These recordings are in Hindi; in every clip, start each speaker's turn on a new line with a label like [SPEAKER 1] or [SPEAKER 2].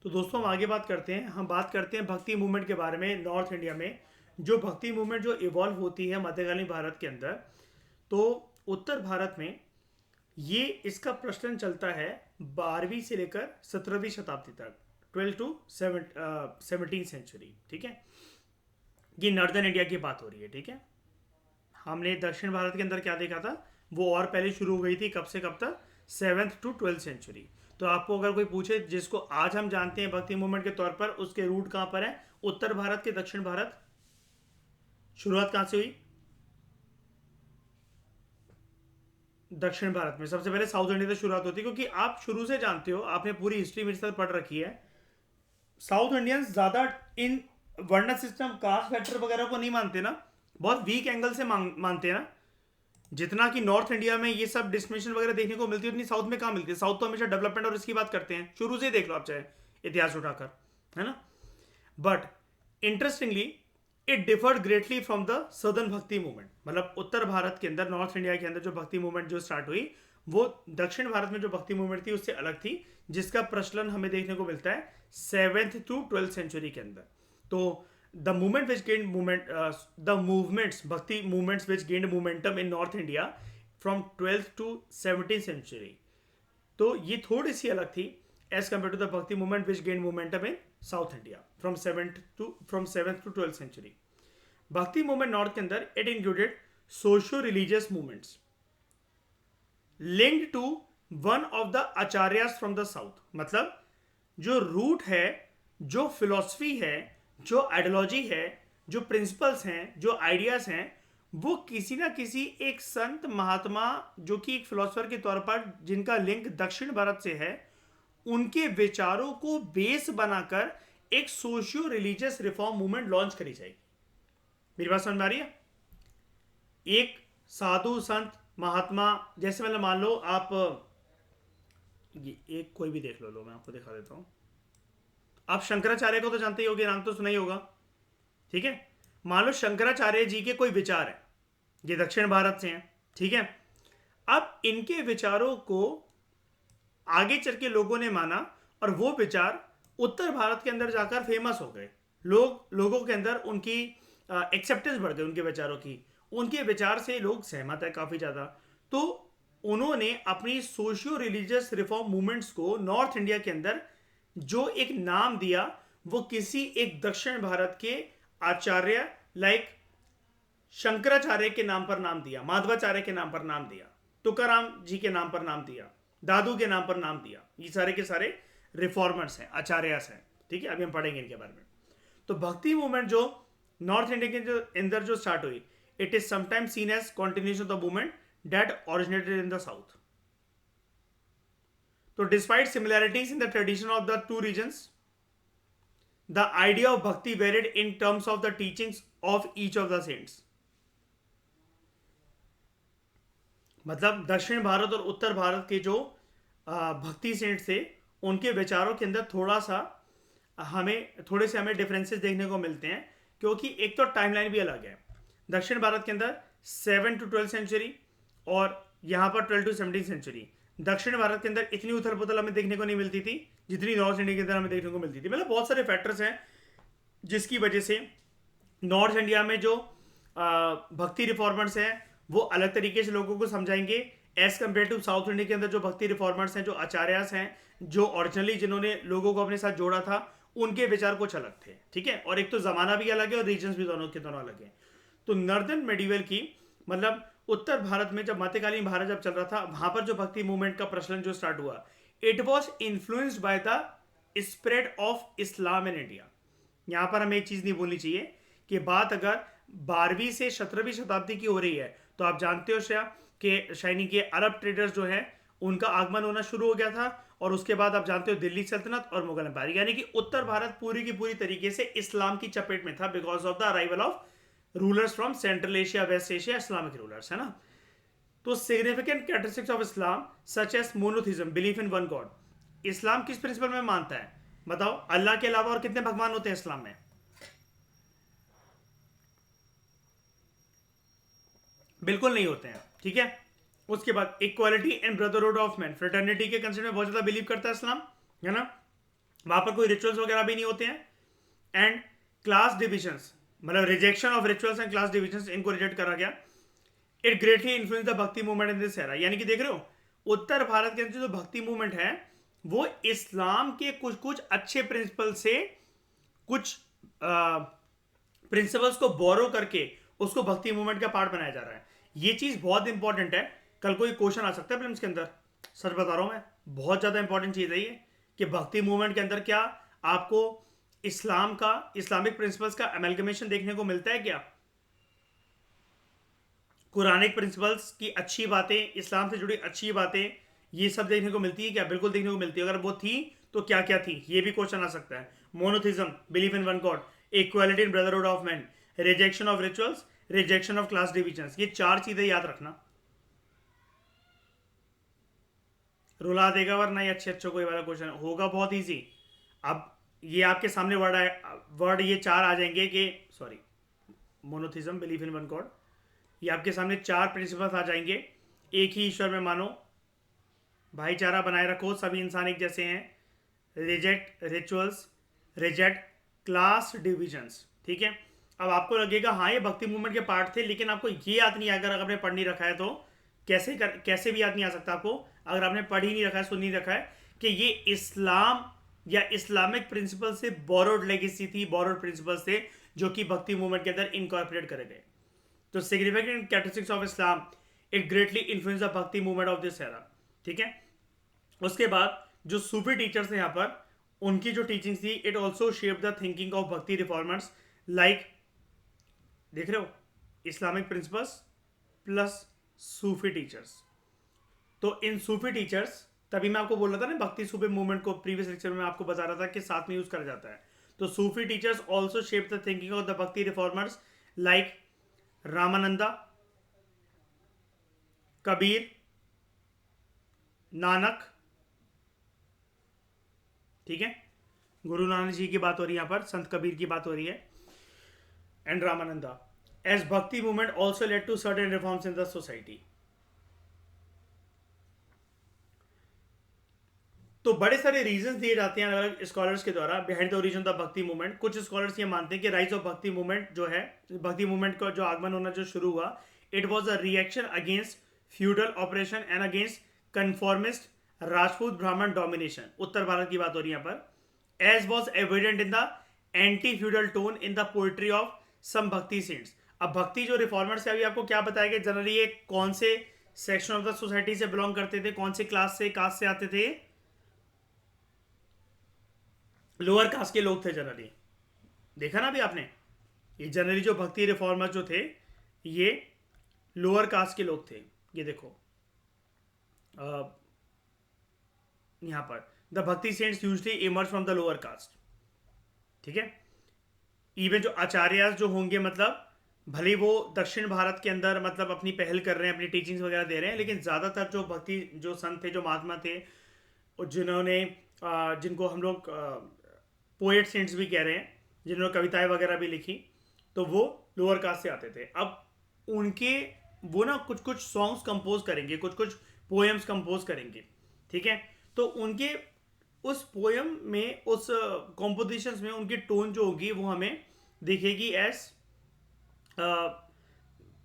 [SPEAKER 1] तो दोस्तों हम आगे बात करते हैं। हम बात करते हैं भक्ति मूवमेंट के बारे में। नॉर्थ इंडिया में जो भक्ति मूवमेंट जो इवॉल्व होती है मध्यकालीन भारत के अंदर, तो उत्तर भारत में ये इसका प्रचलन चलता है 12वीं से लेकर 17वीं शताब्दी तक, 12 टू 17 सेंचुरी। ठीक है, ये नॉर्दर्न इंडिया की बात हो रही है। ठीक है, हमने दक्षिण भारत के अंदर क्या देखा था, वो और पहले शुरू हो गई थी। कब से कब तक? 7th to 12th century. तो आपको अगर कोई पूछे जिसको आज हम जानते हैं भक्ति मूवमेंट के तौर पर, उसके रूट कहाँ पर है, उत्तर भारत के दक्षिण भारत, शुरुआत कहाँ से हुई? दक्षिण भारत में। सबसे पहले साउथ इंडिया से शुरुआत होती है, क्योंकि आप शुरू से जानते हो, आपने पूरी हिस्ट्री मेरे साथ पढ़ रखी है। साउथ इंडियंस ज्यादा इन वर्ण सिस्टम, कास्ट फैक्टर वगैरह को नहीं मानते ना, बहुत वीक एंगल से मानते हैं ना। जितना कि नॉर्थ इंडिया में ये सब डिस्क्रिमिनेशन वगैरह देखने को मिलती है, उतनी साउथ में कहाँ मिलती है। साउथ तो हमेशा डेवलपमेंट और इसकी बात करते हैं, शुरू से ही देख लो आप, चाहे इतिहास उठाकर, है ना। But interestingly it deferred greatly from the southern भक्ति मूवमेंट। मतलब उत्तर भारत के अंदर, नॉर्थ इंडिया के अंदर जो भक्ति मूवमेंट जो स्टार्ट हुई, वो दक्षिण भारत में जो भक्ति मूवमेंट थी उससे अलग थी, जिसका प्रचलन हमें देखने को मिलता है 7th to 12th सेंचुरी के अंदर। तो the movement which gained movement the movements bhakti movements which gained momentum in north india from 12th to 17th century, तो ये थोड़ी सी अलग थी as compare to the bhakti movement which gain momentum in south India from 7th to 12th century. Bhakti movement north के अंदर it included socio religious movements linked to one of the acharyas from the south. मतलब जो रूट है, जो फिलॉसफी है, जो आइडियोलॉजी है, जो प्रिंसिपल्स हैं, जो आइडियाज हैं, वो किसी ना किसी एक संत महात्मा जो कि एक फिलोसफर के तौर पर जिनका लिंक दक्षिण भारत से है, उनके विचारों को बेस बनाकर एक socio religious reform movement launch करी जाएगी। मेरी बात समझ में आ रही है? एक साधु संत महात्मा, जैसे मतलब मान लो आप ये एक कोई भी देख लो, मैं आपको दिखा देता हूं। आप शंकराचार्य को तो जानते ही होगे, नाम तो सुना ही होगा। ठीक है, मान लो शंकराचार्य जी के कोई विचार है, ये दक्षिण भारत से हैं। ठीक है, अब इनके विचारों को आगे चल के लोगों ने माना और वो विचार उत्तर भारत के अंदर जाकर फेमस हो गए। लोगों के अंदर उनकी एक्सेप्टेंस बढ़ गई उनके विचारों की। उनके विचार से लोग सहमत है काफी ज्यादा। तो उन्होंने अपनी सोशियो रिलीजियस रिफॉर्म मूवमेंट्स को नॉर्थ इंडिया के अंदर जो एक नाम दिया, वो किसी एक दक्षिण भारत के आचार्य लाइक शंकराचार्य के नाम पर नाम दिया, माधवाचार्य के नाम पर नाम दिया, तुकाराम जी के नाम पर नाम दिया, दादू के नाम पर नाम दिया। ये सारे के सारे रिफॉर्मर्स हैं, आचार्यस हैं। ठीक है, अभी हम पढ़ेंगे इनके बारे में। तो भक्ति मूवमेंट जो नॉर्थ इंडिया के अंदर जो स्टार्ट हुई, it is sometimes seen as continuation of the movement that originated in the south. So despite similarities in the tradition of the two regions, the idea of bhakti varied in terms of the teachings of each of the saints. मतलब दक्षिण भारत और उत्तर भारत के जो भक्ति सेंट्स थे, उनके विचारों के अंदर थोड़े से हमें डिफरेंसेस देखने को मिलते हैं, क्योंकि एक तो टाइमलाइन भी अलग है। दक्षिण भारत के अंदर 7th to 12th सेंचुरी और यहाँ पर 12th to 17th सेंचुरी। दक्षिण भारत के अंदर इतनी उथल पुथल हमें देखने को नहीं मिलती थी जितनी नॉर्थ इंडिया के अंदर हमें देखने को मिलती थी। मतलब बहुत सारे फैक्टर्स हैं जिसकी वजह से नॉर्थ इंडिया में जो भक्ति रिफॉर्मर्स हैं वो अलग तरीके से लोगों को समझाएंगे as compare to south India के अंदर जो भक्ति रिफॉर्मर्स हैं, जो आचार्यस हैं, जो ओरिजिनली जिन्होंने लोगों को अपने साथ जोड़ा था, उनके विचार कुछ अलग थे। ठीक है, और एक तो जमाना भी अलग है और रीजन भी दोनों के दोनों अलग है। तो नॉर्दर्न मेडिवल की मतलब उत्तर भारत में जब मध्यकालीन भारत जब चल रहा था, वहां पर जो भक्ति मूवमेंट का प्रचलन जो स्टार्ट हुआ, it was influenced by the spread of Islam in India. यहां पर हमें एक चीज नहीं बोलनी चाहिए कि बात अगर 12वीं से 17वीं शताब्दी की हो रही है, तो आप जानते हो शायनी के अरब ट्रेडर्स जो हैं उनका आगमन होना शुरू हो गया था, और उसके बाद आप जानते हो दिल्ली सल्तनत और मुगल एम्पायर, यानी कि उत्तर भारत पूरी की पूरी तरीके से इस्लाम की चपेट में था because of the arrival of rulers from central Asia, west Asia, Islamic rulers, है ना। तो significant characteristics of Islam such as monotheism, belief in one God. Islam किस प्रिंसिपल में मानता है बताओ? अल्लाह के अलावा और कितने भगवान होते हैं इस्लाम में? बिल्कुल नहीं होते हैं। ठीक है, उसके बाद equality and brotherhood of man, fraternity के कंसेप्ट में बहुत ज्यादा बिलीव करता है इस्लाम, है ना। वहां पर कोई रिचुअल्स वगैरह भी नहीं होते हैं. एंड क्लास डिविजन्स, मतलब rejection of rituals and class divisions, इनको रिजेक्ट करा गया. It greatly influence the bhakti movement in this era. यानी कि देख रहे हो, उत्तर भारत के अंदर जो भक्ति मूवमेंट है वो इस्लाम के कुछ कुछ अच्छे प्रिंसिपल से कुछ प्रिंसिपल्स को बोरो करके उसको भक्ति मूवमेंट का पार्ट बनाया जा रहा है. ये चीज बहुत इंपॉर्टेंट है. कल कोई क्वेश्चन आ सकता है फिल्म के अंदर, सच बता रहा हूं मैं, बहुत ज्यादा इंपॉर्टेंट चीज है ये, कि भक्ति मूवमेंट के अंदर क्या आपको इस्लाम का, इस्लामिक प्रिंसिपल्स का अमेलगमेशन देखने को मिलता है क्या, कुरानिक प्रिंसिपल्स की अच्छी बातें, इस्लाम से जुड़ी अच्छी बातें, ये सब देखने को मिलती है क्या? बिल्कुल देखने को मिलती है. अगर वो थी तो क्या क्या थी, ये भी क्वेश्चन आ सकता है. Monotheism, believe in one God, equality in brotherhood of man, rejection of rituals, rejection of class divisions, ये 4 चीजें याद रखना. रुला देगा वरना ये अच्छे कोई वाला क्वेश्चन होगा बहुत इजी. अब ये आपके सामने वर्ड ये 4 आ जाएंगे कि sorry, monotheism, believe in one God, ये आपके सामने 4 प्रिंसिपल्स आ जाएंगे. एक ही ईश्वर में मानो, भाईचारा बनाए रखो, सभी इंसान एक जैसे हैं, reject rituals, reject class divisions. ठीक है. अब आपको लगेगा हाँ ये भक्ति मूवमेंट के पार्ट थे, लेकिन आपको ये याद नहीं, अगर आपने पढ़ नहीं रखा है तो कैसे भी याद नहीं आ सकता आपको, अगर आपने पढ़ ही नहीं रखा है, सुन नहीं रखा है, कि ये इस्लाम या इस्लामिक प्रिंसिपल से बोरोड लेगेसी थी, बोरोड प्रिंसिपल से, जो कि भक्ति मूवमेंट के अंदर इनकॉर्पोरेट करे गए. तो significant characteristics of Islam, it greatly influence the bhakti movement of this era. ठीक है. उसके बाद जो सूफी टीचर्स थे यहाँ पर, उनकी जो टीचिंग थी, it also shape the thinking of भक्ति रिफॉर्मर्स. लाइक देख रहे हो, इस्लामिक प्रिंसिपल्स प्लस सूफी टीचर्स. तो इन सूफी टीचर्स, तभी मैं आपको बोल रहा था ना भक्ति सूफी मूवमेंट को, प्रीवियस लेक्चर में आपको बता रहा था कि साथ में यूज करा जाता है. तो Sufi teachers also shape the thinking of the bhakti reformers like Ramananda, Kabir, Nanak. ठीक है. गुरु नानक जी की बात हो रही है यहां पर, संत कबीर की बात हो रही है, and Ramananda. As bhakti movement also led to certain reforms in the society. तो बड़े सारे रीजंस दिए जाते हैं अलग अलग स्कॉलर्स के द्वारा behind the origin of the bhakti movement. कुछ स्कॉलर्स ये मानते हैं कि राइज ऑफ भक्ति मूवमेंट जो है, भक्ति मूवमेंट का जो आगमन होना जो शुरू हुआ, it was a reaction against feudal operation and against conformist Rajput ब्राह्मण डोमिनेशन. उत्तर भारत की बात हो रही है यहाँ पर. As was evident in the anti feudal tone in the poetry of some bhakti saints. अब भक्ति जो रिफॉर्मर्स है, अभी आपको क्या बताया कि जनरली ये कौन से सेक्शन ऑफ द सोसाइटी से बिलोंग करते थे, कौन से क्लास से, कास्ट से आते थे, लोअर कास्ट के लोग थे जनरली. देखा ना अभी आपने, ये जनरली जो भक्ति रिफॉर्मर जो थे ये लोअर कास्ट के लोग थे. ये देखो यहां पर, the bhakti saints usually emerge from the lower caste. ठीक है. इवन जो आचार्य जो होंगे, मतलब भले वो दक्षिण भारत के अंदर मतलब अपनी पहल कर रहे हैं, अपनी टीचिंग्स वगैरह दे रहे हैं, लेकिन ज्यादातर जो भक्ति जो संत थे, जो महात्मा थे, जिन्होंने जिनको हम लोग पोएट सेंट्स भी कह रहे हैं, जिन्होंने कविताएं वगैरह भी लिखी, तो वो लोअर कास्ट से आते थे. अब उनके वो ना कुछ कुछ सॉन्ग्स कंपोज करेंगे, कुछ कुछ पोएम्स कंपोज करेंगे. ठीक है. तो उनके उस पोएम में, उस कॉम्पोजिशंस में उनकी टोन जो होगी वो हमें दिखेगी as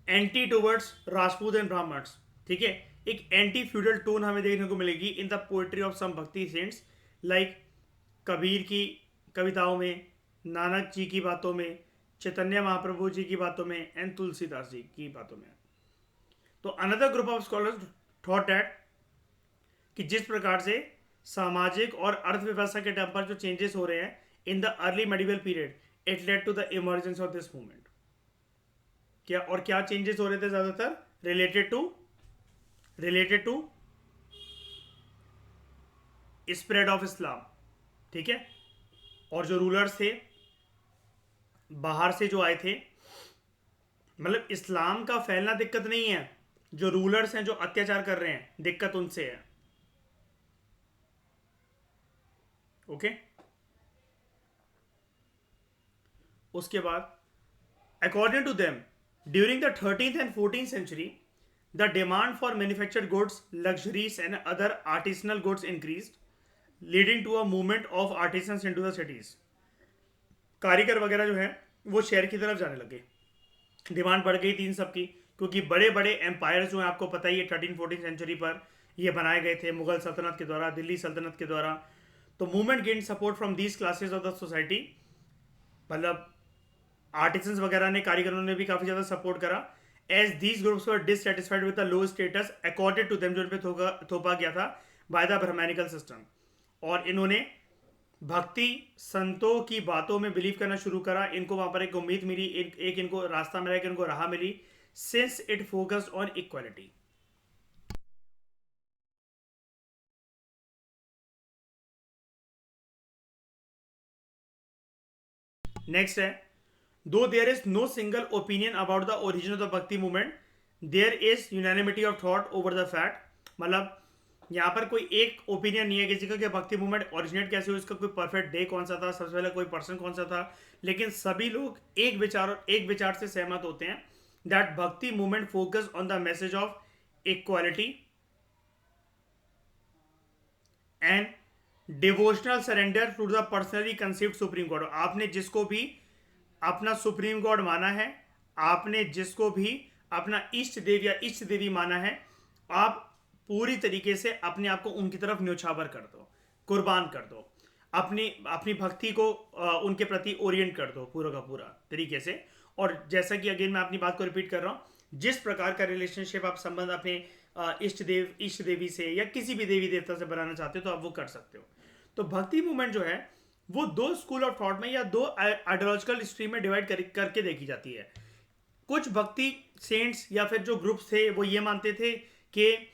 [SPEAKER 1] anti towards Rajput and Brahmins. ठीक है. एक एंटी फ्यूडल टोन हमें देखने को मिलेगी इन the poetry of some bhakti cents, like Kabir की कविताओं में, नानक जी की बातों में, चैतन्य महाप्रभु जी की बातों में, एंड तुलसीदास जी की बातों में. तो another group of scholars thought that कि जिस प्रकार से सामाजिक और अर्थव्यवस्था के टर्म पर जो चेंजेस हो रहे हैं in the early medieval period, it led to the emergence of this movement. क्या चेंजेस हो रहे थे ज्यादातर related to spread of Islam. ठीक है. और जो रूलर्स थे बाहर से जो आए थे, मतलब इस्लाम का फैलना दिक्कत नहीं है, जो रूलर्स हैं जो अत्याचार कर रहे हैं, दिक्कत उनसे है. ओके. उसके बाद according to them during the 13th and 14th century, the demand for manufactured goods, luxuries and other artisanal goods increased. Leading to a movement of artisans into the cities. कारीगर वगैरह जो है वो शहर की तरफ जाने लगे, डिमांड बढ़ गई थी इन सब की, क्योंकि बड़े बड़े एम्पायर जो हैं आपको पता ही है 13-14 सेंचुरी पर ये बनाए गए थे मुगल सल्तनत के द्वारा, दिल्ली सल्तनत के द्वारा। तो movement gain support from these classes of the society, मतलब आर्टिसंस वगैरह ने, कारीगरों ने भी काफी ज्यादा सपोर्ट करा। As these groups were dissatisfied with the low status accorded to them, जो उन पे थोपा गया था बाय द ब्राह्मणिकल सिस्टम, और इन्होंने भक्ति संतों की बातों में बिलीव करना शुरू करा। इनको वहां पर एक उम्मीद मिली, एक इनको रास्ता मिला, एक इनको राह मिली, since it focused on equality. Next है, दो there is no single opinion about the origin of the bhakti movement, there is unanimity of thought over the fact. मतलब यहाँ पर कोई एक ओपिनियन नहीं है किसी का कि भक्ति मूवमेंट ओरिजिनेट कैसे हुई, इसका कोई परफेक्ट डे कौन सा था, सबसे पहले कोई पर्सन कौन सा था, लेकिन सभी लोग एक विचार से सहमत होते हैं that bhakti movement focus on the message of equality and devotional surrender to the personally conceived supreme god. आपने जिसको भी अपना सुप्रीम गॉड माना है, आपने जिसको भी अपना इष्ट देव या इष्ट देवी माना है, आप पूरी तरीके से अपने आप को उनकी तरफ न्योछावर कर दो, कुर्बान कर दो, अपनी भक्ति को उनके प्रति ओरिएंट कर दो पूरा का पूरा तरीके से। और जैसा कि अगेन मैं अपनी बात को रिपीट कर रहा हूं, जिस प्रकार का रिलेशनशिप आप संबंध अपने इष्ट देवी से या किसी भी देवी देवता से बनाना चाहते हो तो आप वो कर सकते हो। तो भक्ति मूवमेंट जो है वो दो स्कूल ऑफ थॉट में या दो आइडियोलॉजिकल स्ट्रीम में डिवाइड करके देखी जाती है। कुछ भक्ति सेंट्स या फिर जो ग्रुप्स थे वो ये मानते थे कि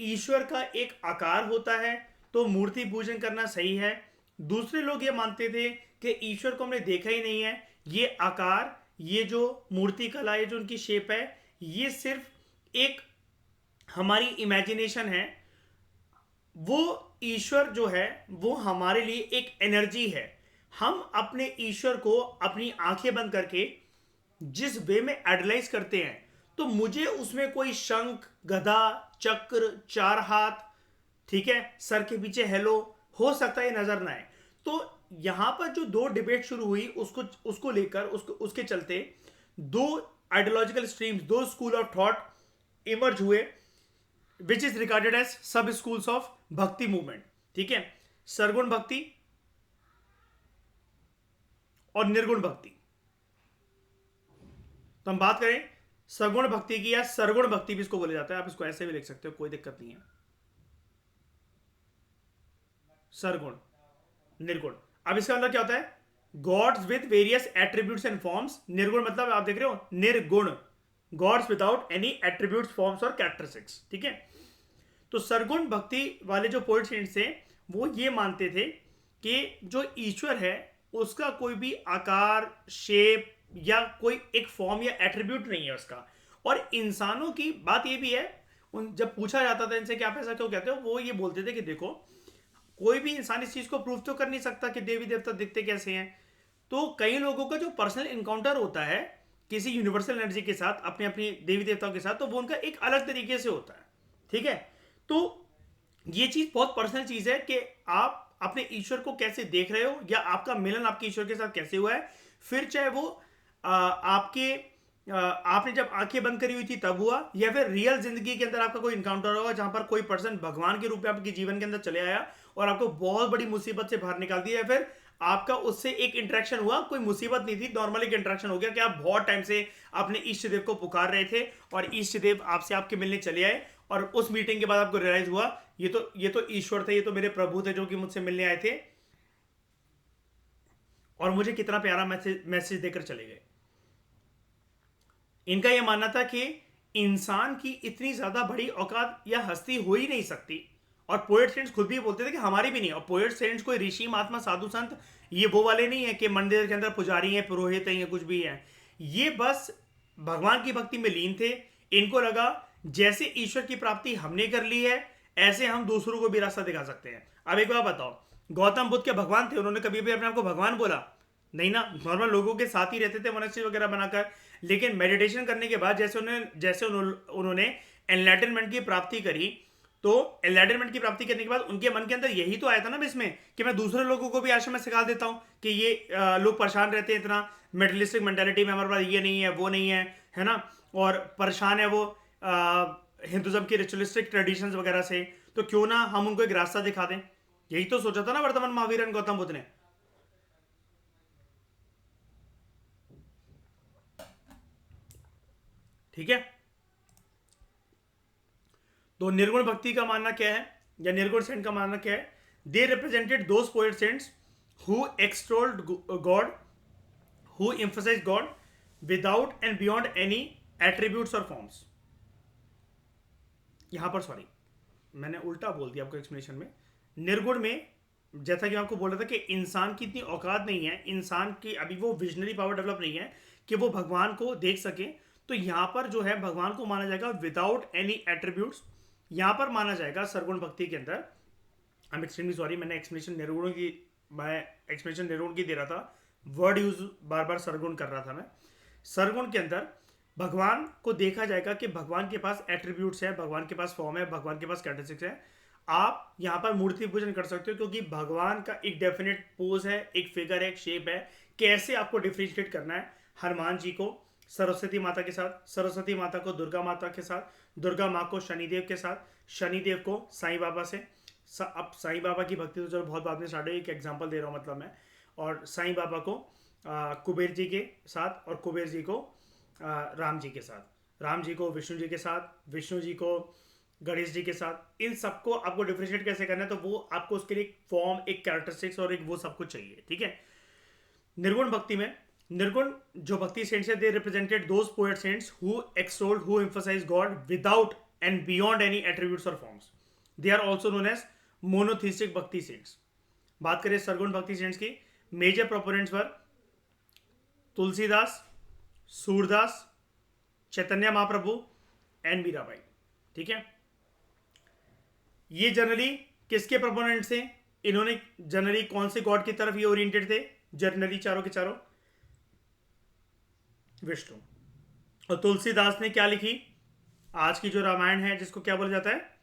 [SPEAKER 1] ईश्वर का एक आकार होता है तो मूर्ति पूजन करना सही है। दूसरे लोग ये मानते थे कि ईश्वर को हमने देखा ही नहीं है, ये आकार, ये जो मूर्ति कला, ये जो उनकी शेप है, ये सिर्फ एक हमारी इमेजिनेशन है, वो ईश्वर जो है वो हमारे लिए एक एनर्जी है। हम अपने ईश्वर को अपनी आंखें बंद करके जिस वे में आइडलाइज करते हैं, तो मुझे उसमें कोई शंख, गदा, चक्र, चार हाथ, ठीक है, सर के पीछे हेलो हो सकता है नजर ना आए। तो यहां पर जो दो डिबेट शुरू हुई उसको लेकर उसके चलते दो आइडियोलॉजिकल स्ट्रीम्स, दो स्कूल ऑफ थॉट इमर्ज हुए, विच इज रिगार्डेड एज सब स्कूल्स ऑफ भक्ति मूवमेंट। ठीक है, सरगुण भक्ति और निर्गुण भक्ति। तो हम बात करें सगुण भक्ति की, या सरगुण भक्ति भी इसको बोला जाता है, आप इसको ऐसे भी लिख सकते हो, कोई दिक्कत नहीं है। सरगुण, निर्गुण। अब इसका मतलब क्या होता है, gods with various attributes and forms. निर्गुण मतलब आप देख रहे हो निर्गुण, gods without any attributes, forms और कैरेक्टरिस्टिक्स। ठीक है, तो सरगुण भक्ति वाले जो पोएट सेंट्स थे वो ये मानते थे कि जो ईश्वर है उसका कोई भी आकार, शेप या कोई एक फॉर्म या एट्रीब्यूट नहीं है उसका। और इंसानों की बात ये भी है, जब पूछा जाता था इनसे कि आप ऐसा क्यों कहते हो, वो ये बोलते थे कि देखो कोई भी इंसान इस चीज को प्रूव तो कर नहीं सकता कि देवी देवता दिखते कैसे हैं। तो कई लोगों का जो पर्सनल इनकाउंटर होता है किसी यूनिवर्सल एनर्जी के साथ, अपने अपनी देवी देवताओं के साथ, तो वो उनका एक अलग तरीके से होता है। ठीक है, तो ये चीज बहुत पर्सनल चीज है कि आप अपने ईश्वर को कैसे देख रहे हो, या आपका मिलन आपके ईश्वर के साथ कैसे हुआ है। फिर चाहे वो आपने जब आंखें बंद करी हुई थी तब हुआ, या फिर रियल जिंदगी के अंदर आपका कोई इनकाउंटर होगा जहां पर कोई पर्सन भगवान के रूप में आपके जीवन के अंदर चले आया और आपको बहुत बड़ी मुसीबत से बाहर निकाल दिया, या फिर आपका उससे एक इंटरेक्शन हुआ, कोई मुसीबत नहीं थी, नॉर्मल एक इंटरेक्शन हो गया कि आप बहुत टाइम से अपने इष्ट देव को पुकार रहे थे और इष्ट देव आपसे आपके मिलने चले आए, और उस मीटिंग के बाद आपको रियलाइज हुआ ये तो ईश्वर थे, ये तो मेरे प्रभु थे जो कि मुझसे मिलने आए थे और मुझे कितना प्यारा मैसेज देकर चले गए। इनका यह मानना था कि इंसान की इतनी ज्यादा बड़ी औकात या हस्ती हो ही नहीं सकती, और पोएट सेंट्स खुद भी बोलते थे कि हमारी भी नहीं। और पोएट सेंट्स कोई ऋषि, महात्मा, साधु संत ये वो वाले नहीं है कि मंदिर के अंदर पुजारी हैं, पुरोहित हैं, या कुछ भी है। ये बस भगवान की भक्ति में लीन थे। इनको लगा जैसे ईश्वर की प्राप्ति हमने कर ली है, ऐसे हम दूसरों को भी रास्ता दिखा सकते हैं। अब एक बात बताओ, गौतम बुद्ध के भगवान थे, उन्होंने कभी भी अपने आप को भगवान बोला नहीं ना, नॉर्मल लोगों के साथ ही रहते थे मनुष्य वगैरह बनाकर। लेकिन मेडिटेशन करने के बाद जैसे उन्होंने एनलाइटनमेंट की प्राप्ति करी, तो एनलाइटनमेंट की प्राप्ति करने के बाद उनके मन के अंदर यही तो आया था ना इसमें कि मैं दूसरे लोगों को भी आश्रम में सिखा देता हूँ कि ये लोग परेशान रहते हैं इतना मेटलिस्टिक मेंटालिटी में, हमारे पास ये नहीं है वो नहीं है ना, और परेशान है वो हिंदुज्म की रिचुअलिस्टिक ट्रेडिशंस वगैरह से, तो क्यों ना हम उनको एक रास्ता दिखा दें। यही तो सोचा था ना वर्तमान महावीर गौतम बुद्ध ने। ठीक है, तो निर्गुण भक्ति का मानना क्या है, या निर्गुण सेंट का मानना क्या है? They represented those poet saints who extolled God, who emphasize God without end beyond any attributes और फॉर्म्स। यहां पर सॉरी मैंने उल्टा बोल दिया आपको एक्सप्लेनेशन में। निर्गुण में जैसा कि मैं आपको बोल रहा था कि इंसान की इतनी औकात नहीं है, इंसान की अभी वो विजनरी पावर डेवलप नहीं है कि वो भगवान को देख सके, तो यहां पर जो है भगवान को माना जाएगा विदाउट एनी एट्रीब्यूट्स। यहां पर माना जाएगा सरगुण भक्ति के अंदर, आई एम एक्सट्रीमली सॉरी, मैं एक्सप्लेनेशन निर्गुण की दे रहा था, वर्ड यूज बार बार सरगुण कर रहा था मैं। सरगुण के अंदर भगवान को देखा जाएगा कि भगवान के पास एट्रीब्यूट्स है, भगवान के पास फॉर्म है, भगवान के पास कैरेक्टरिस्टिक्स है। आप यहाँ पर मूर्ति पूजन कर सकते हो क्योंकि भगवान का एक डेफिनेट पोज है, एक फिगर है, एक शेप है। कैसे आपको डिफ्रेंशिएट करना है, हनुमान जी को सरस्वती माता के साथ, सरस्वती माता को दुर्गा माता के साथ, दुर्गा माँ को शनिदेव के साथ, शनिदेव को साईं बाबा से। अब साईं बाबा की भक्ति तो चलो बहुत बाद में स्टार्ट हुई, एक एग्जाम्पल दे रहा हूँ मतलब मैं। और साईं बाबा को कुबेर जी के साथ, और कुबेर जी को राम जी के साथ, राम जी को विष्णु जी के साथ, विष्णु जी को गणेश जी के साथ। इन सबको आपको डिफरेंशिएट कैसे करना है, तो वो आपको उसके लिए एक फॉर्म, एक कैरेक्टरिस्टिक्स और एक वो सब कुछ चाहिए। ठीक है, निर्गुण भक्ति में निर्गुण जो भक्ति सेंट्स है, they represented those poet saints who extolled, who emphasize God without end beyond any attributes और forms. They are also known as monotheistic bhakti saints. बात करें सरगुण भक्ति सेंट्स की, मेजर प्रोपोनेंट्स पर तुलसीदास, सूरदास, चैतन्य महाप्रभु एंड मीराबाई। ठीक है, ये जनरली किसके प्रोपोनेंट्स थे? इन्होंने जनरली कौन से गॉड की तरफ ये ओरिएंटेड थे? जनरली चारों के चारों विष्णु। और तुलसीदास ने क्या लिखी? आज की जो रामायण है जिसको क्या बोला जाता है?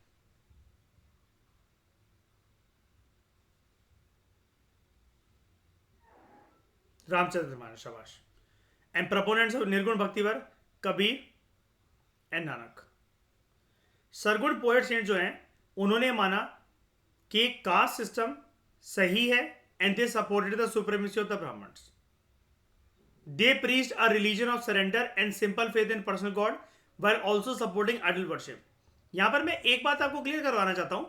[SPEAKER 1] रामचंद्र रामायण, शाबाश। And proponents of nirgun bhakti पर Kabir and Nanak. Sargun poet saint जो हैं उन्होंने माना कि कास्ट सिस्टम सही है and they supported the supremacy of the Brahmins. They preached a religion of surrender and simple faith in personal God while also supporting idol worship. यहां पर मैं एक बात आपको क्लियर करवाना चाहता हूं,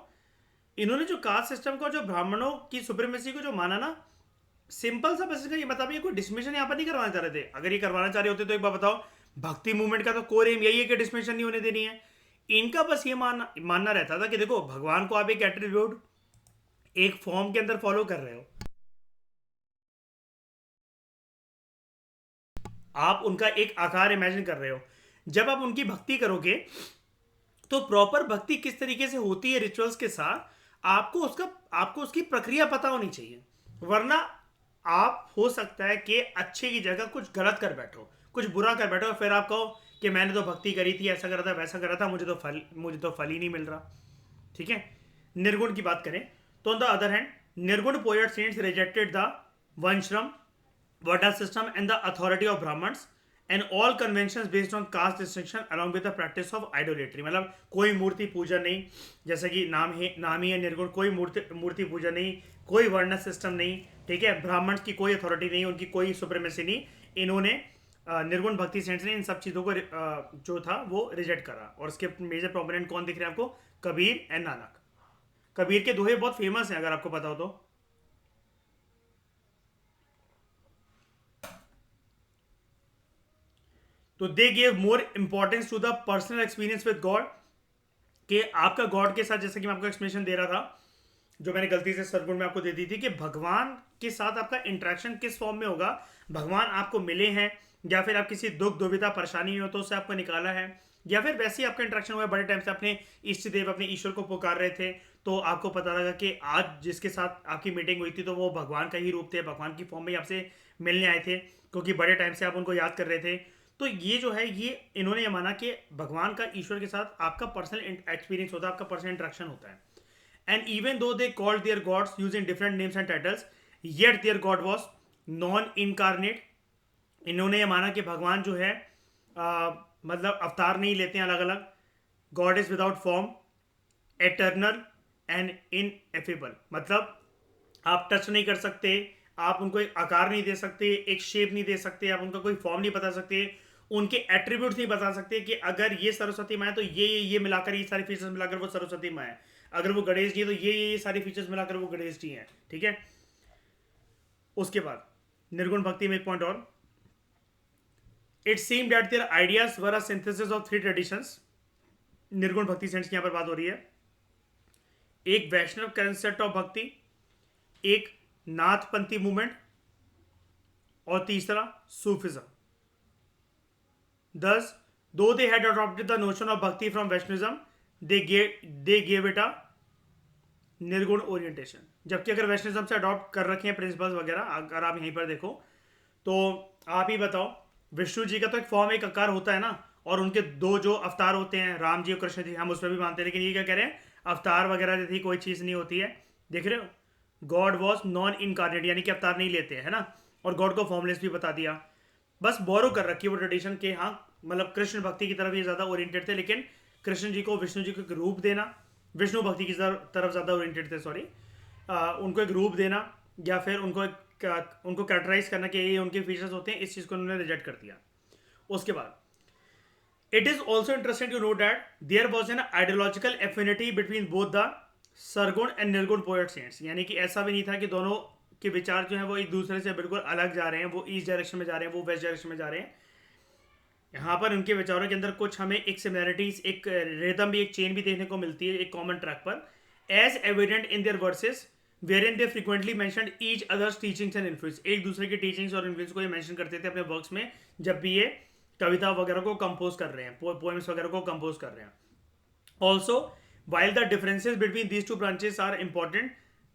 [SPEAKER 1] इन्होंने जो कास्ट सिस्टम का, जो ब्राह्मणों की सुप्रीमेसी को जो माना ना, सिंपल सा बस ये बता, ये कोई डिस्मिशन यहां पर नहीं करवाना चाह रहे थे। अगर ये करवाना चाह रहे होते तो एक बार बताओ, भक्ति मूवमेंट का तो कोर एम यही है कि डिस्मिशन नहीं होने देनी है। इनका बस ये मानना रहता था कि देखो भगवान को आप एक एट्रीब्यूट, एक फॉर्म के अंदर फॉलो कर रहे हो, आप उनका एक आकार इमेजिन कर रहे हो। जब आप उनकी भक्ति करोगे तो प्रॉपर भक्ति किस तरीके से होती है रिचुअल्स के साथ, आपको उसकी प्रक्रिया पता होनी चाहिए। वरना आप हो सकता है कि अच्छे की जगह कुछ गलत कर बैठो, कुछ बुरा कर बैठो, फिर आप कहो कि मैंने तो भक्ति करी थी, ऐसा करा था, वैसा करा था, मुझे तो फल ही नहीं मिल रहा। ठीक है, निर्गुण की बात करें तो on the other hand nirguna poet saints rejected the वंशरम, वाटा system and the authority of Brahmins and all conventions based on caste distinction along with the practice of idolatry. मतलब कोई मूर्ति पूजा नहीं, जैसा कि नाम ही है निर्गुण, कोई मूर्ति पूजा नहीं, कोई वर्ण सिस्टम नहीं। ठीक है, ब्राह्मण की कोई अथॉरिटी नहीं, उनकी कोई सुप्रीमेसी नहीं। इन्होंने निर्गुण भक्ति सेंट्स ने इन सब चीज़ों को जो था वो रिजेक्ट करा। और उसके मेजर प्रोपोनेंट कौन दिख रहे हैं आपको? कबीर एंड नानक। कबीर के दोहे बहुत फेमस हैं अगर आपको पता हो तो they gave more importance to the personal experience with god, कि आपका गॉड के साथ, जैसे कि मैं आपको एक्सप्लेनेशन दे रहा था जो मैंने गलती से सरगुण में आपको दे दी थी, कि भगवान के साथ आपका इंटरेक्शन किस फॉर्म में होगा। भगवान आपको मिले हैं, या फिर आप किसी दुख दुविधा परेशानी हो तो उससे आपको निकाला है, या फिर वैसे ही आपका इंटरेक्शन हुआ है, बड़े टाइम से अपने इष्ट देव, अपने ईश्वर को पुकार रहे थे, तो आपको पता लगा कि आज जिसके साथ आपकी मीटिंग हुई थी तो वो भगवान का ही रूप थे, भगवान की फॉर्म में आपसे मिलने आए थे, क्योंकि बड़े टाइम से आप उनको याद कर रहे थे। तो ये जो है, ये इन्होंने ये माना कि भगवान का ईश्वर के साथ आपका पर्सनल एक्सपीरियंस होता है, आपका पर्सनल इंटरेक्शन होता है. And even though they called their gods using different names and titles, yet their god was non-incarnate. इन्होंने ये माना कि भगवान जो है मतलब अवतार नहीं लेते हैं अलग अलग. God is without form, eternal and ineffable. मतलब आप टच नहीं कर सकते, आप उनको एक आकार नहीं दे सकते, एक शेप नहीं दे सकते, आप उनका कोई फॉर्म नहीं बता सकते, उनके एट्रीब्यूट्स नहीं बता सकते कि अगर ये सरस्वती माँ है तो ये मिलाकर, ये सारी फीचर्स मिलाकर वो सरस्वती माँ है. अगर वो गणेश जी है तो ये सारी फीचर्स मिलाकर वो गणेश जी हैं. ठीक है. उसके बाद निर्गुण भक्ति में एक पॉइंट और. It seem that their ideas were a synthesis of 3 traditions. निर्गुण भक्ति सेंस की यहां पर बात हो रही है. एक वैष्णव कंसेप्ट ऑफ भक्ति, एक नाथपंथी मूवमेंट, और तीसरा Sufism. Thus, though they had adopted the notion of bhakti from Vaishnavism, they gave it a निर्गुण ओरिएंटेशन. जबकि अगर वैष्णविज्म से अडॉप्ट कर रखे हैं प्रिंसिपल्स वगैरह, अगर आप यहीं पर देखो तो आप ही बताओ, विष्णु जी का तो एक फॉर्म, एक आकार होता है ना, और उनके 2 जो अवतार होते हैं, राम जी और कृष्ण जी, हम उसमें भी मानते हैं. लेकिन ये क्या कह रहे हैं, अवतार वगैरह जैसी कोई चीज़ नहीं होती है. देख रहे हो, गॉड वॉज नॉन इनकारनेट, यानी कि अवतार नहीं लेते हैं, है ना. और गॉड को फॉर्मलेस भी बता दिया. बस बोरो कर रखी है वो ट्रेडिशन के. हाँ, मतलब कृष्ण भक्ति की तरफ ये ज़्यादा ओरिएंटेड थे, लेकिन कृष्ण जी को, विष्णु जी को एक रूप देना, विष्णु भक्ति की तरफ ज़्यादा ओरिएंटेड थे, सॉरी. उनको एक रूप देना या फिर उनको कैरेक्टराइज करना कि ये उनके फीचर्स होते हैं, इस चीज़ को उन्होंने रिजेक्ट कर दिया. उसके बाद it is also interesting to note that there was an ideological affinity between both the sargun and nirgun poet saints. यानी कि ऐसा भी नहीं था कि दोनों के विचार जो है वो एक दूसरे से बिल्कुल अलग जा रहे हैं, वो ईस्ट डायरेक्शन में जा रहे हैं, वो वेस्ट डायरेक्शन में जा रहे हैं. यहाँ पर उनके विचारों के अंदर कुछ हमें एक सिमिलरिटीज, एक रिदम भी, एक चेन भी देखने को मिलती है एक कॉमन ट्रैक पर. As evident in their verses where they frequently mentioned each other's teachings and influence. एक दूसरे की टीचिंग्स और इन्फ्लुएंस को ये मेंशन करते थे अपने वर्क्स में, जब भी ये कविता वगैरह को कंपोज कर रहे हैं, पोएम्स वगैरह को कंपोज कर रहे हैं. Also while the differences between these 2 branches are important,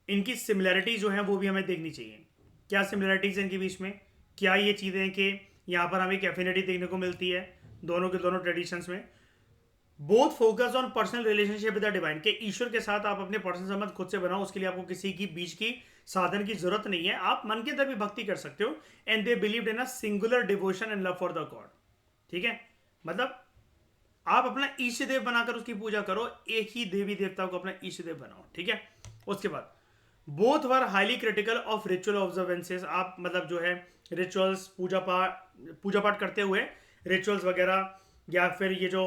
[SPEAKER 1] इनकी सिमिलरिटीज जो है वो भी हमें देखनी चाहिए. क्या सिमिलरिटीज है इनके बीच में, क्या ये चीज़ें हैं कि यहाँ पर हमें एक एफिनिटी देखने को मिलती है दोनों के दोनों ट्रेडिशंस में. Both focus on personal relationship with the divine, के ईश्वर के साथ आप अपने पर्सनल संबंध खुद से बनाओ, उसके लिए आपको किसी की बीच की साधन की जरूरत नहीं है, आप मन के अंदर भी भक्ति कर सकते हो. And they believed in a singular devotion and love for the God. ठीक है, मतलब आप अपना ईष्ट देव बनाकर उसकी पूजा करो, एक ही देवी देवता को अपना ईष्ट देव बनाओ. ठीक है. उसके बाद both were highly critical of ritual observances. आप मतलब जो है रिचुअल्स, पूजा पाठ करते हुए रिचुअल्स वगैरह या फिर ये जो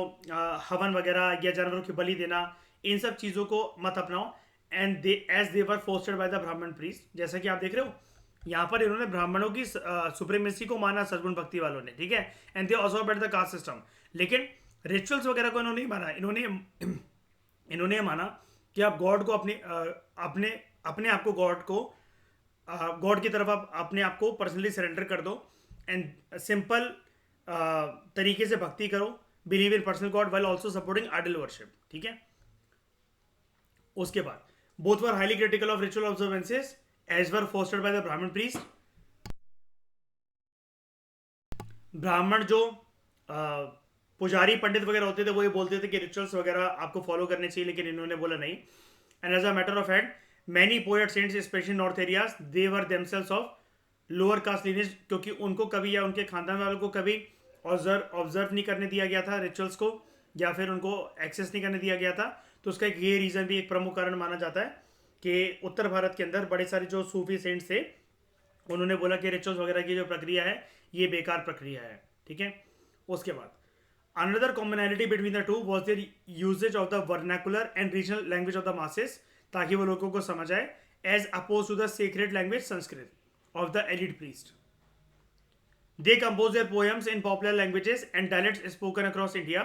[SPEAKER 1] हवन वगैरह या जानवरों की बलि देना, इन सब चीज़ों को मत अपनाओ. And they as they were fostered by the Brahmin priest. जैसा कि आप देख रहे हो यहाँ पर इन्होंने ब्राह्मणों की सुप्रीमेसी को माना सद्गुण भक्ति वालों ने. ठीक है. And they also bet the caste system. लेकिन रिचुअल्स वगैरह को इन्होंने नहीं माना. इन्होंने माना कि आप गॉड को अपने आप को गॉड की तरफ आप अपने आप को पर्सनली सरेंडर कर दो एंड सिंपल तरीके से भक्ति करो. Believe in personal God while also supporting idol worship. ठीक है. उसके बाद both were highly critical of ritual observances as were fostered by the Brahmin priest. ब्राह्मण जो पुजारी पंडित वगैरह होते थे वो ये बोलते थे कि रिचुअल्स वगैरह आपको फॉलो करने चाहिए, लेकिन इन्होंने बोला नहीं. And as a matter of fact many poet saints specially north areas they were themselves of lower caste lineage, क्योंकि उनको कभी या उनके खानदान वालों को कभी ऑब्जर्व नहीं करने दिया गया था रिचुअल्स को, या फिर उनको एक्सेस नहीं करने दिया गया था. तो उसका एक ये रीज़न भी एक प्रमुख कारण माना जाता है कि उत्तर भारत के अंदर बड़े सारे जो सूफी सेंट्स थे उन्होंने बोला कि रिचुअल्स वगैरह की जो प्रक्रिया है ये बेकार प्रक्रिया है. ठीक है. उसके बाद another commonality between the two was their usages of the vernacular and regional language of the masses, ताकि वो लोगों को समझ आए, as oppose to the secret language Sanskrit of the elite priest. They compose their poems in popular languages and dialects spoken across India,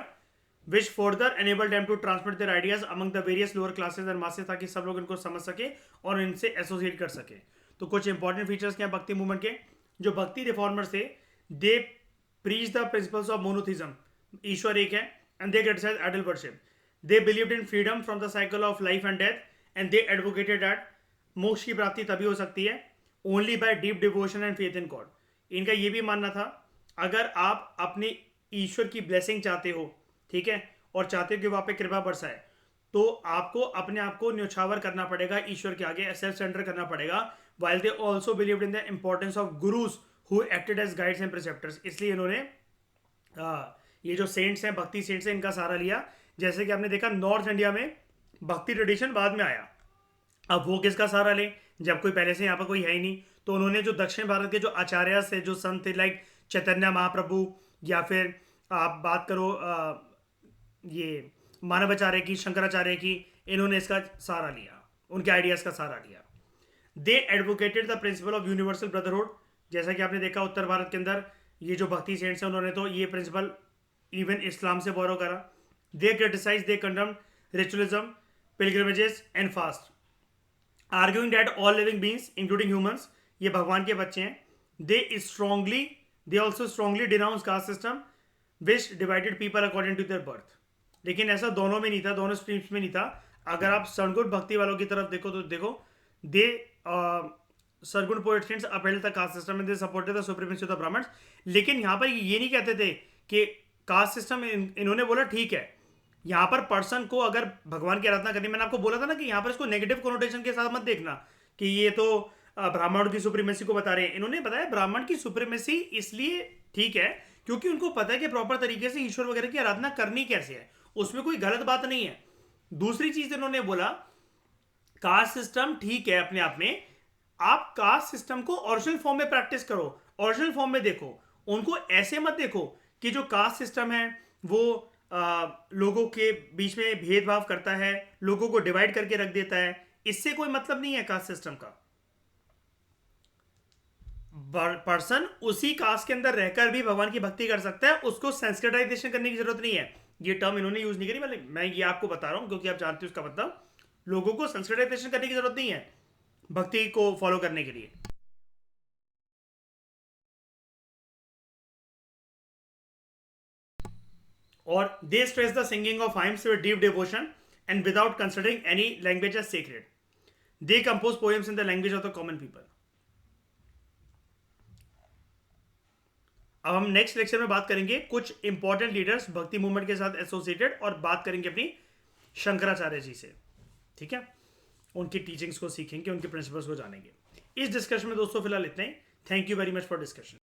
[SPEAKER 1] which further enabled them to transmit their ideas among the various lower classes and masses, ताकि सब लोग इनको समझ सके और इनसे एसोसिएट कर सके. तो कुछ इंपॉर्टेंट फीचर्स क्या भक्ति मूवमेंट के. जो भक्ति रिफॉर्मर्स थे they preach the principles of monotheism, ईश्वर एक है, and they criticise idol worship. They believed in freedom from the cycle of life and death, and they advocated that मोक्ष की प्राप्ति तभी हो सकती है only by deep devotion and faith in God. इनका ये भी मानना था अगर आप अपने ईश्वर की ब्लेसिंग चाहते हो, ठीक है, और चाहते हो कि वहां पे कृपा बरसाए, तो आपको अपने आप को न्यौछावर करना पड़ेगा ईश्वर के आगे, सेल्फ सेंटर करना पड़ेगा. While they also believed in the importance of gurus who acted as guides and preceptors. इसलिए इन्होंने ये जो सेंट्स हैं, भक्ति सेंट्स हैं, इनका सहारा लिया. जैसे कि आपने देखा नॉर्थ इंडिया में भक्ति ट्रेडिशन बाद में आया. अब वो किसका सहारा ले, जब कोई पहले से यहाँ पर कोई है ही नहीं. तो उन्होंने जो दक्षिण भारत के जो आचार्य थे, जो संत थे, लाइक चैतन्य महाप्रभु, या फिर आप बात करो ये मानवाचार्य की, शंकराचार्य की, इन्होंने इसका सहारा लिया, उनके आइडियाज का सहारा लिया. They advocated the principle of universal brotherhood. जैसा कि आपने देखा उत्तर भारत के अंदर ये जो भक्ति सेंट्स हैं, उन्होंने तो ये प्रिंसिपल इवन इस्लाम से बोरो करा. They criticise, they condemn ritualism, pilgrimages and fast, arguing that all living beings including humans, ये भगवान के बच्चे हैं. They also strongly denounce caste system which divided people according to their birth. लेकिन ऐसा दोनों में नहीं था, दोनों स्ट्रीम्स में नहीं था. अगर आप सरगुण भक्ति वालों की तरफ देखो तो देखो, they Sargun poets upheld the caste system and they supported the supremacy of the Brahmans. लेकिन यहाँ पर ये नहीं कहते थे कि कास्ट सिस्टम, इन्होंने बोला ठीक है, यहाँ पर पर्सन को अगर भगवान की आराधना करनी, मैंने आपको बोला था ना कि यहाँ पर इसको नेगेटिव कोनोटेशन के साथ मत देखना कि ये तो ब्राह्मण की सुप्रीमेसी को बता रहे हैं. इन्होंने बताया ब्राह्मण की सुप्रीमेसी इसलिए ठीक है क्योंकि उनको पता है कि प्रॉपर तरीके से ईश्वर वगैरह की आराधना करनी कैसे है, उसमें कोई गलत बात नहीं है. दूसरी चीज इन्होंने बोला कास्ट सिस्टम ठीक है अपने आप में, आप कास्ट सिस्टम को ओरिजिनल फॉर्म में प्रैक्टिस करो, ओरिजिनल फॉर्म में देखो, उनको ऐसे मत देखो कि जो कास्ट सिस्टम है वो लोगों के बीच में भेदभाव करता है, लोगों को डिवाइड करके रख देता है. इससे कोई मतलब नहीं है कास्ट सिस्टम का. पर्सन उसी कास्ट के अंदर रहकर भी भगवान की भक्ति कर सकता है, उसको सेंसिटाइजेशन करने की जरूरत नहीं है. ये टर्म इन्होंने यूज नहीं करी, मतलब मैं ये आपको बता रहा हूं क्योंकि आप जानते हो उसका मतलब. लोगों को सेंसिटाइजेशन करने की जरूरत नहीं है भक्ति को फॉलो करने के लिए. और they stress the singing of hymns with deep devotion and without considering any language as sacred. They compose poems in the language of the common people. अब हम नेक्स्ट लेक्चर में बात करेंगे कुछ इंपॉर्टेंट लीडर्स भक्ति मूवमेंट के साथ एसोसिएटेड, और बात करेंगे अपनी शंकराचार्य जी से. ठीक है, उनकी टीचिंग्स को सीखेंगे, उनके प्रिंसिपल्स को जानेंगे. इस डिस्कशन में दोस्तों फिलहाल इतना ही. Thank you very much for discussion.